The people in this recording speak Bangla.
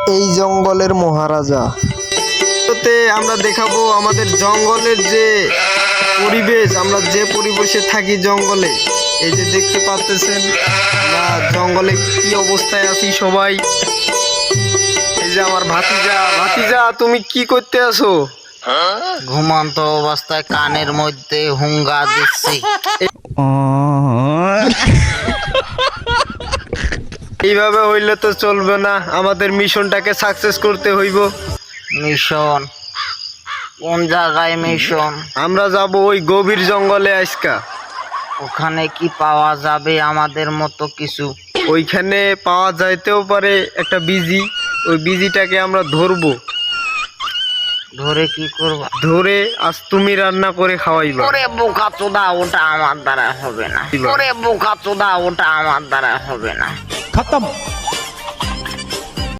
এই জঙ্গলের মহারাজা। আমরা দেখাবো আমাদের জঙ্গলের যে পরিবেশ, আমরা যে পরিবেশে থাকি জঙ্গলে। এই যে দেখতে পাচ্ছেন আমরা জঙ্গলে কি অবস্থায় আছি সবাই। এই যে আমার ভাতিজা তুমি কি করতে আসো? ঘুমন্ত অবস্থায় কানের মধ্যে হুঙ্গা দিচ্ছি। এইভাবে হইলে তো চলবে না, আমাদের মিশনটাকে সাকসেস করতে হইব। মিশন? কোন জায়গায় মিশন? আমরা যাব ওই গভীর জঙ্গলে আজকা। ওখানে কি পাওয়া যাবে আমাদের মতো কিছু? ওইখানে পাওয়া যাইতেও পারে একটা বিজি। ওই বিজিটাকে আমরা ধরবো। ধরে কি করবা? ধরে আজ তুমি রান্না করে খাওয়াইবা। ওরে বোকা চোদা, ওটা আমার দ্বারা হবে না। ওরে বোকা চোদা, ওটা আমার দ্বারা হবে না। खत्म।